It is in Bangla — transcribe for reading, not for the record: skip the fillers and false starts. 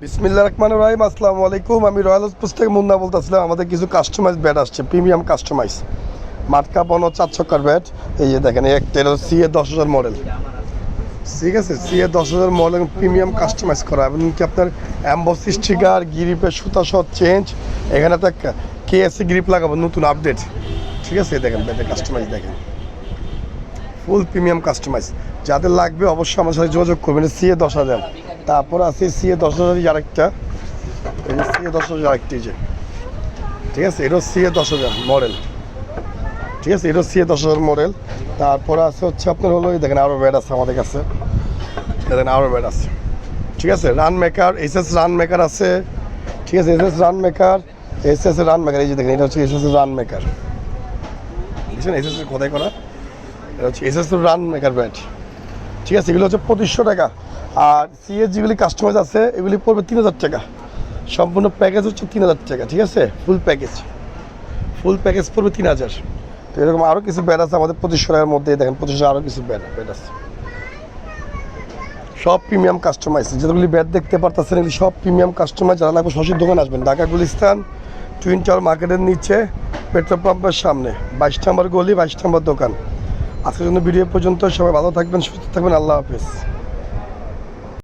বিসমিল্লাহির রহমানির রহিম। আসসালামু আলাইকুম। আমি রয়্যাল হাউস থেকে মুন্না বলতেছিলাম। আমাদের কিছু কাস্টমাইজ ব্যাট আসছে, প্রিমিয়াম কাস্টমাইজ মাটকা বনো 4 ছক্কার ব্যাট। এই যে দেখেন, একটা সিএ 10,000 মডেল, ঠিক আছে, সিএ 10,000 মডেল প্রিমিয়াম কাস্টমাইজ করা এবং কি আপনার অ্যাম্বস স্টিকার, গ্রিপের সুতা সহ চেঞ্জ। এখানে তো কেএসসি গ্রিপ লাগাবো, নতুন আপডেট, ঠিক আছে। দেখেন ব্যাটের কাস্টমাইজ, দেখেন ফুল প্রিমিয়াম কাস্টমাইজ। যাদের লাগবে অবশ্যই আমার সাথে যোগাযোগ করবেন। সিএ 10,000, তারপর আছে সিএ 10,000 আরেকটা, এই যে সিএ 10,000 আরেকটি, যে ঠিক আছে, এটাও সিএ 10,000 মডেল, ঠিক আছে, এটাও সিএ 10,000 মডেল। তারপরে আছে হচ্ছে আপনার হলো, এই দেখেন আরও ব্যাট আছে আমাদের কাছে, দেখেন আরও ব্যাট আছে, ঠিক আছে। Run maker, SS run maker আছে, ঠিক আছে, SS run maker, SS run maker, এই যে দেখেন এটা হচ্ছে এসএস রান মেকার, বুঝছেন, এসএস খোদাই করা, এটা হচ্ছে এসএস রান মেকার ব্যাট, ঠিক আছে। এগুলো হচ্ছে 2500 টাকা। আর সিএস যেগুলি কাস্টমাইজ আছে এগুলি পড়বে 3,000 টাকা। সম্পূর্ণ প্যাকেজ হচ্ছে 3,000 টাকা, ঠিক আছে। ফুল প্যাকেজ পড়বে 3,000। তো এরকম আরও কিছু ব্যাট আছে আমাদের 2500 টাকার মধ্যে, দেখেন 2500 আরও কিছু ব্যাট আছে, সব প্রিমিয়াম কাস্টমাইজ। যেগুলি ব্যাট দেখতে পারতেছেন এগুলি সব প্রিমিয়াম কাস্টমাইজ। যারা লাগবে সরাসরি দোকান আসবেন, ঢাকা গুলিস্তান টুইন টাওয়ার মার্কেটের নিচে পেট্রোল পাম্পের সামনে 22 নম্বর গলি, 22 নম্বর দোকান। আজকের জন্য ভিডিও পর্যন্ত। সবাই ভালো থাকবেন, সুস্থ থাকবেন, আল্লাহ হাফেজ।